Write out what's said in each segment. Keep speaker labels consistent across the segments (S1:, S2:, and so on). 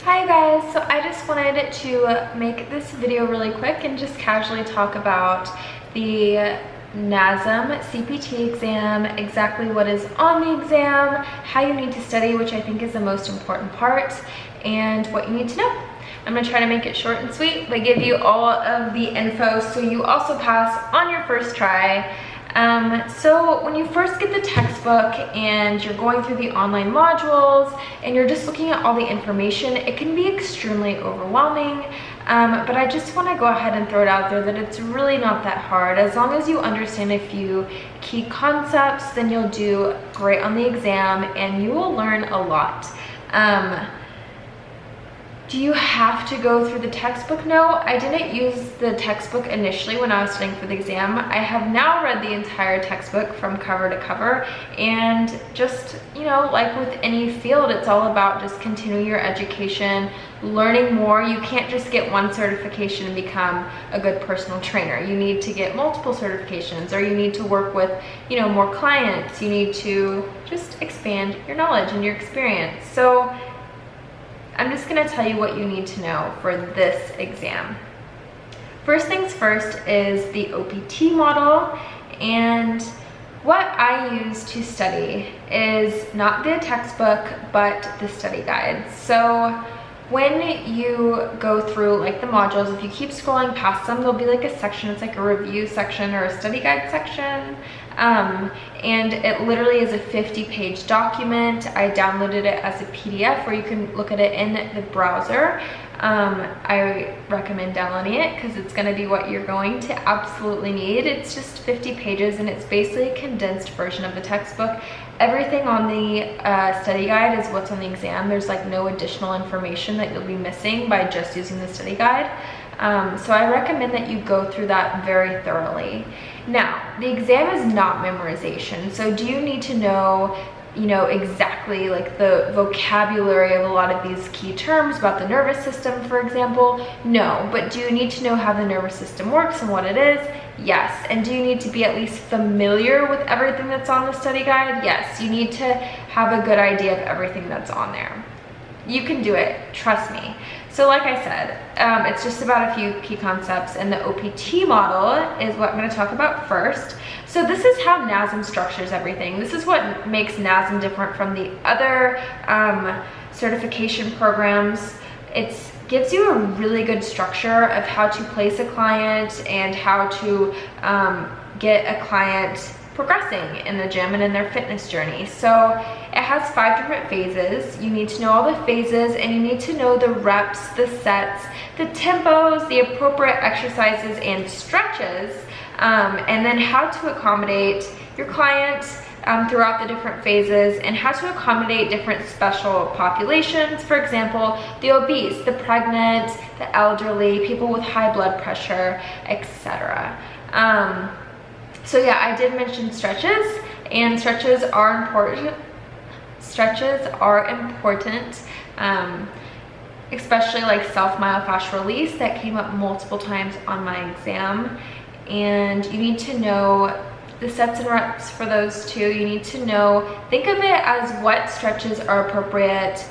S1: Hi guys, so I just wanted to make this video really quick and just casually talk about the NASM CPT exam, exactly what is on the exam, how you need to study, which I think is the most important part, and what you need to know. I'm gonna try to make it short and sweet, but give you all of the info so you also pass on your first try. So when you first get the textbook and you're going through the online modules and you're just looking at all the information, it can be extremely overwhelming. But I just want to go ahead and throw it out there that it's really not that hard. As long as you understand a few key concepts, then you'll do great on the exam and you will learn a lot. Do you have to go through the textbook? No, I didn't use the textbook initially when I was studying for the exam. I have now read the entire textbook from cover to cover, and just, you know, like with any field, it's all about just continuing your education, learning more. You can't just get one certification and become a good personal trainer. You need to get multiple certifications, or you need to work with, you know, more clients. You need to just expand your knowledge and your experience. So I'm just gonna tell you what you need to know for this exam. First things first is the OPT model, and what I use to study is not the textbook, but the study guides. So when you go through like the modules, if you keep scrolling past them, there'll be like a section, it's like a review section or a study guide section. And it literally is a 50-page document. I downloaded it as a PDF where you can look at it in the browser. I recommend downloading it because it's going to be what you're going to absolutely need. It's just 50 pages and it's basically a condensed version of the textbook. Everything on the study guide is what's on the exam. There's like no additional information that you'll be missing by just using the study guide. So I recommend that you go through that very thoroughly. Now, the exam is not memorization. So do you need to know, you know, exactly like the vocabulary of a lot of these key terms about the nervous system, for example? No, but do you need to know how the nervous system works and what it is? Yes. And do you need to be at least familiar with everything that's on the study guide? Yes. You need to have a good idea of everything that's on there. You can do it, trust me. So like I said, it's just about a few key concepts, and the OPT model is what I'm going to talk about first. So this is how NASM structures everything. This is what makes NASM different from the other certification programs. It gives you a really good structure of how to place a client and how to get a client progressing in the gym and in their fitness journey. So it has 5 different phases. You need to know all the phases, and you need to know the reps, the sets, the tempos, the appropriate exercises and stretches, and then how to accommodate your client throughout the different phases, and how to accommodate different special populations. For example, the obese, the pregnant, the elderly, people with high blood pressure, etc. So yeah, I did mention stretches, and stretches are important. Stretches are important, especially like self-myofascial release. That came up multiple times on my exam, and you need to know the sets and reps for those two. You need to know, think of it as what stretches are appropriate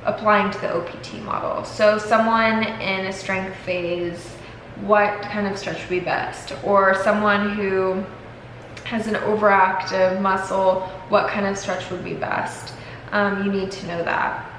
S1: applying to the OPT model. So someone in a strength phase, what kind of stretch would be best? Or someone who has an overactive muscle, what kind of stretch would be best? You need to know that.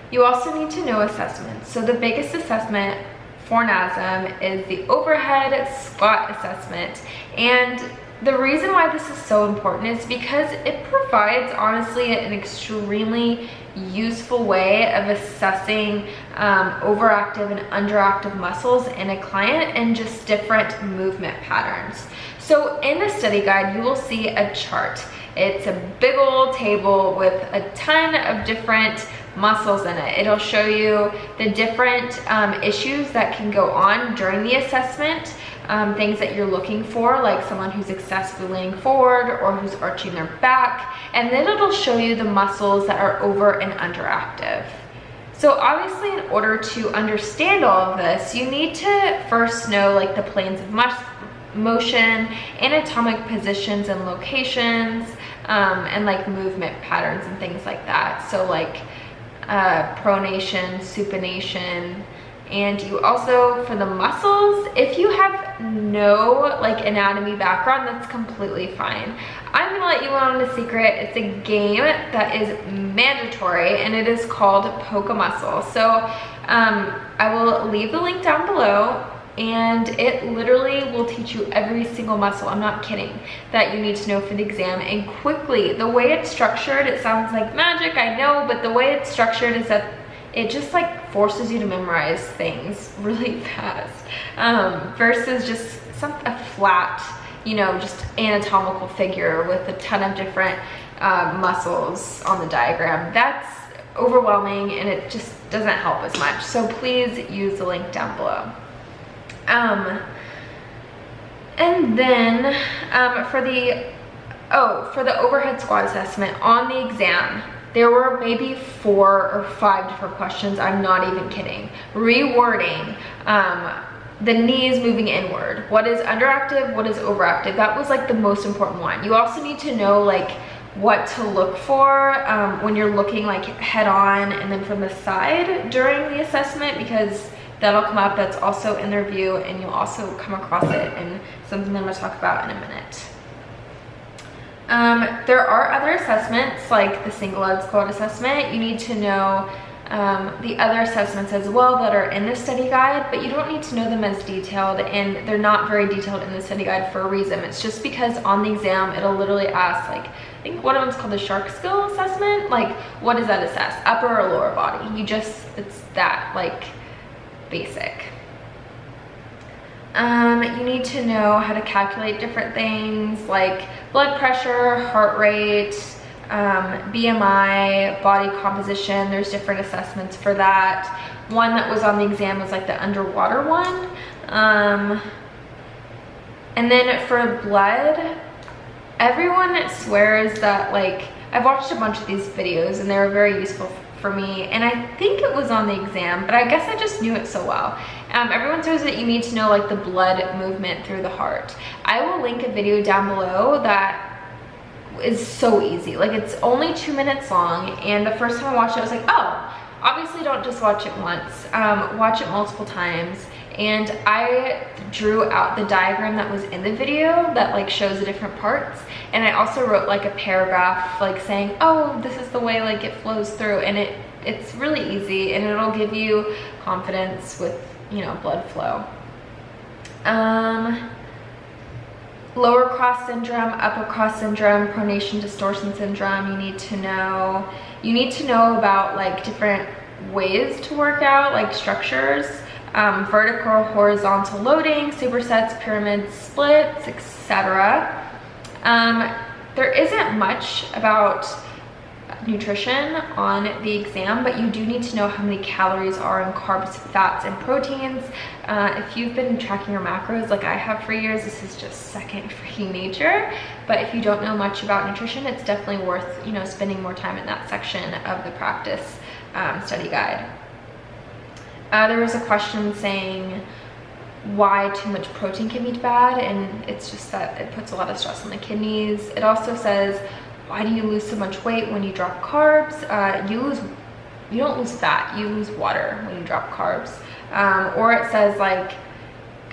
S1: You also need to know assessments. So the biggest assessment for NASM is the overhead squat assessment. And the reason why this is so important is because it provides, honestly, an extremely useful way of assessing overactive and underactive muscles in a client and just different movement patterns. So in the study guide, you will see a chart. It's a big old table with a ton of different muscles in it. It'll show you the different issues that can go on during the assessment, things that you're looking for, like someone who's excessively leaning forward or who's arching their back, and then it'll show you the muscles that are over and underactive. So obviously, in order to understand all of this, you need to first know like the planes of motion, anatomic positions and locations, and like movement patterns and things like that. So like pronation, supination. And you also, for the muscles, if you have no like anatomy background, that's completely fine. I'm gonna let you in on a secret. It's a game that is mandatory and it is called Poke a Muscle. So I will leave the link down below, and it literally will teach you every single muscle, I'm not kidding, that you need to know for the exam. And quickly, the way it's structured, it sounds like magic, I know, but the way it's structured is that it just like forces you to memorize things really fast, versus just a flat, you know, just anatomical figure with a ton of different muscles on the diagram. That's overwhelming and it just doesn't help as much. So please use the link down below. And then for the overhead squat assessment on the exam, there were maybe 4 or 5 different questions. I'm not even kidding. Rewording, the knees moving inward. What is underactive? What is overactive? That was like the most important one. You also need to know like what to look for when you're looking like head on and then from the side during the assessment, because that'll come up. That's also in the review, and you'll also come across it in something I'm going to talk about in a minute. There are other assessments like the single leg squat assessment. You need to know the other assessments as well that are in the study guide, but you don't need to know them as detailed, and they're not very detailed in the study guide for a reason. It's just because on the exam it'll literally ask, like, I think one of them's called the shark skill assessment. Like, what does that assess? Upper or lower body? It's that like basic. You need to know how to calculate different things like blood pressure, heart rate, BMI, body composition. There's different assessments for that. One that was on the exam was like the underwater one. And then for blood, everyone swears that, like, I've watched a bunch of these videos and they were very useful for me, and I think it was on the exam, but I guess I just knew it so well. Everyone says that you need to know like the blood movement through the heart. I will link a video down below that is so easy. Like, it's only 2 minutes long, and the first time I watched it, I was like, oh, obviously don't just watch it once, watch it multiple times. And I drew out the diagram that was in the video that like shows the different parts, and I also wrote like a paragraph like saying, oh, this is the way like it flows through, and it's really easy, and it'll give you confidence with, you know, blood flow. Lower cross syndrome, upper cross syndrome, pronation distortion syndrome. You need to know about like different ways to work out, like structures, vertical, horizontal loading, supersets, pyramids, splits, etc. There isn't much about nutrition on the exam, but you do need to know how many calories are in carbs, fats, and proteins. If you've been tracking your macros like I have for years, this is just second freaking nature. But if you don't know much about nutrition, it's definitely worth, you know, spending more time in that section of the practice study guide. There was a question saying why too much protein can be bad, and it's just that it puts a lot of stress on the kidneys. It also says, why do you lose so much weight when you drop carbs? You don't lose fat, you lose water when you drop carbs. Or it says, like,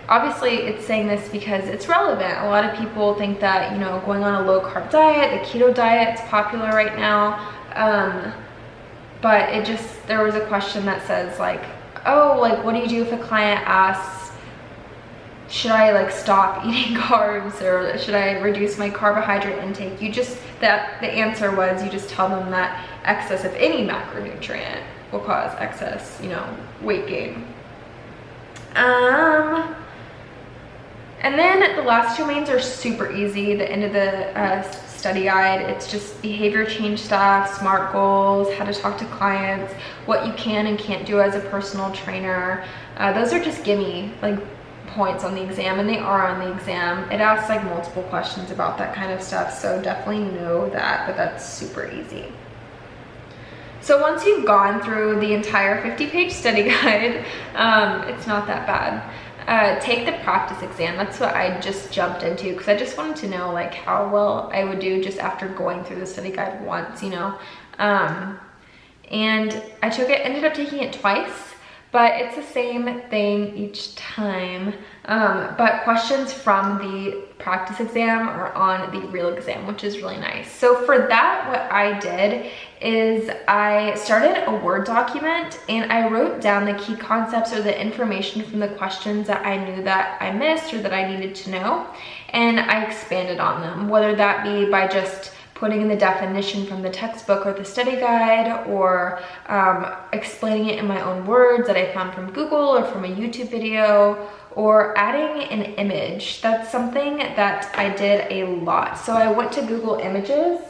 S1: obviously it's saying this because it's relevant. A lot of people think that, you know, going on a low carb diet, the keto diet is popular right now. But there was a question that says like, oh, like, what do you do if a client asks, should I like stop eating carbs, or should I reduce my carbohydrate intake? The answer was, you just tell them that excess of any macronutrient will cause excess, you know, weight gain. And then the last 2 mains are super easy. The end of the study guide, it's just behavior change stuff, SMART goals, how to talk to clients, what you can and can't do as a personal trainer. Those are just gimme like points on the exam, and they are on the exam. It asks like multiple questions about that kind of stuff, so definitely know that, but that's super easy. So once you've gone through the entire 50-page study guide, it's not that bad. Take the practice exam. That's what I just jumped into, because I just wanted to know like how well I would do just after going through the study guide once, you know. and I ended up taking it twice, but it's the same thing each time. But questions from the practice exam are on the real exam, which is really nice. So for that, what I did is I started a Word document and I wrote down the key concepts or the information from the questions that I knew that I missed or that I needed to know, and I expanded on them, whether that be by just putting in the definition from the textbook or the study guide, or explaining it in my own words that I found from Google or from a YouTube video, or adding an image. That's something that I did a lot. So I went to Google Images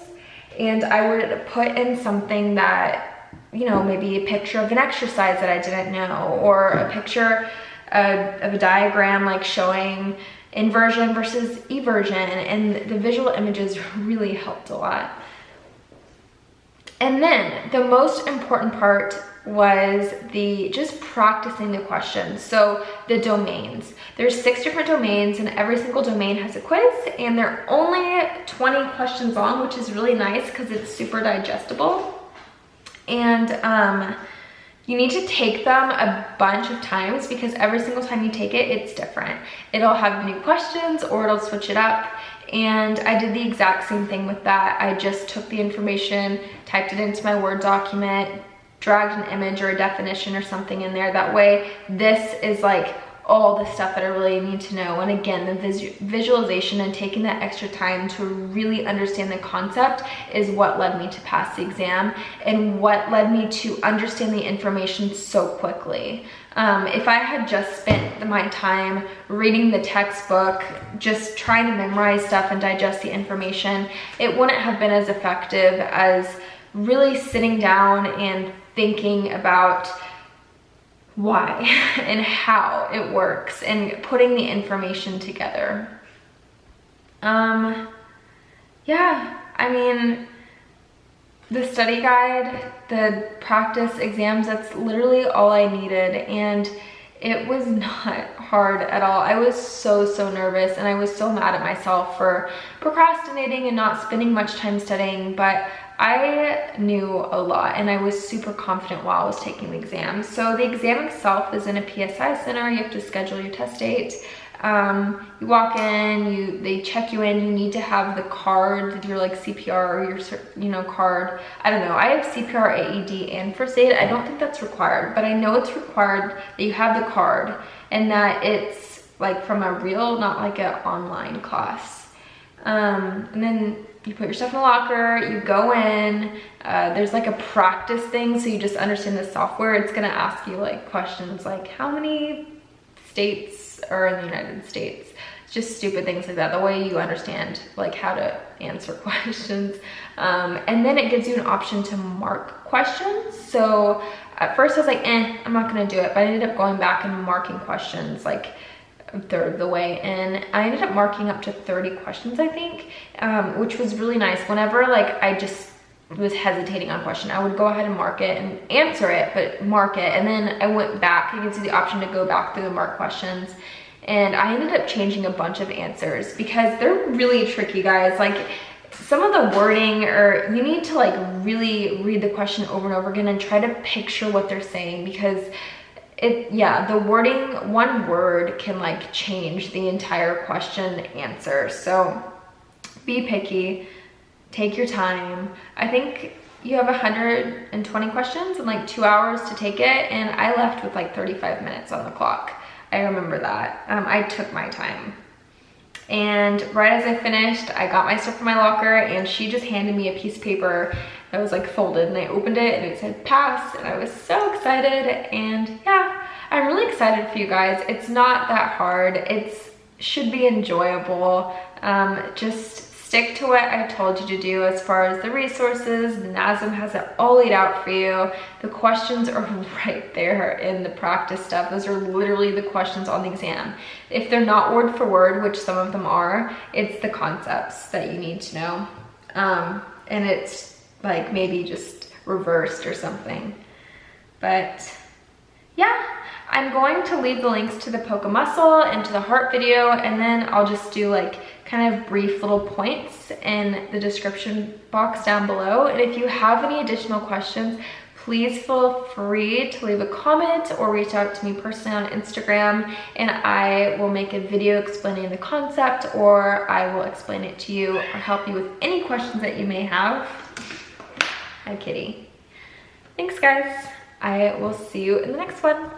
S1: and I would put in something that, you know, maybe a picture of an exercise that I didn't know, or a picture of a diagram like showing inversion versus eversion, and the visual images really helped a lot. And then the most important part was just practicing the questions. So the domains, there's 6 different domains and every single domain has a quiz, and they're only 20 questions long, which is really nice because it's super digestible. And you need to take them a bunch of times because every single time you take it, it's different. It'll have new questions or it'll switch it up. And I did the exact same thing with that. I just took the information, typed it into my Word document, dragged an image or a definition or something in there. That way, this is like all the stuff that I really need to know. And again, the visualization and taking that extra time to really understand the concept is what led me to pass the exam and what led me to understand the information so quickly. If I had just spent my time reading the textbook, just trying to memorize stuff and digest the information, it wouldn't have been as effective as really sitting down and thinking about why and how it works and putting the information together. Yeah, I mean, the study guide, the practice exams, that's literally all I needed, and it was not hard at all. I was so nervous, and I was so mad at myself for procrastinating and not spending much time studying, but I knew a lot and I was super confident while I was taking the exam. So the exam itself is in a PSI center. You have to schedule your test date. You walk in, they check you in. You need to have the card, your like CPR or your card. I don't know. I have CPR, AED, and first aid. I don't think that's required, but I know it's required that you have the card and that it's like from a real, not like an online class. And then you put your stuff in the locker, you go in, there's like a practice thing, so you just understand the software. It's gonna ask you like questions like how many states are in the United States. It's just stupid things like that, the way you understand like how to answer questions. And then it gives you an option to mark questions. So at first I was like, I'm not gonna do it, but I ended up going back and marking questions like a third of the way, and I ended up marking up to 30 questions, I think, which was really nice. Whenever like I just was hesitating on a question, I would go ahead and mark it and answer it, but mark it, and then I went back. You can see the option to go back through the marked questions, and I ended up changing a bunch of answers because they're really tricky, guys. Like some of the wording, or you need to like really read the question over and over again and try to picture what they're saying, because the wording, one word can like change the entire question answer. So be picky, take your time. I think you have 120 questions and like 2 hours to take it, and I left with like 35 minutes on the clock. I remember that. I took my time. And right as I finished, I got my stuff from my locker, and she just handed me a piece of paper that was like folded, and I opened it and it said pass, and I was so excited. And yeah, I'm really excited for you guys. It's not that hard. It should be enjoyable. Just stick to what I told you to do as far as the resources. The NASM has it all laid out for you. The questions are right there in the practice stuff. Those are literally the questions on the exam. If they're not word for word, which some of them are, it's the concepts that you need to know. And it's like maybe just reversed or something. But yeah, I'm going to leave the links to the poke a muscle and to the heart video, and then I'll just do like kind of brief little points in the description box down below. And if you have any additional questions, please feel free to leave a comment or reach out to me personally on Instagram, and I will make a video explaining the concept, or I will explain it to you or help you with any questions that you may have. Hi, kitty. Thanks, guys. I will see you in the next one.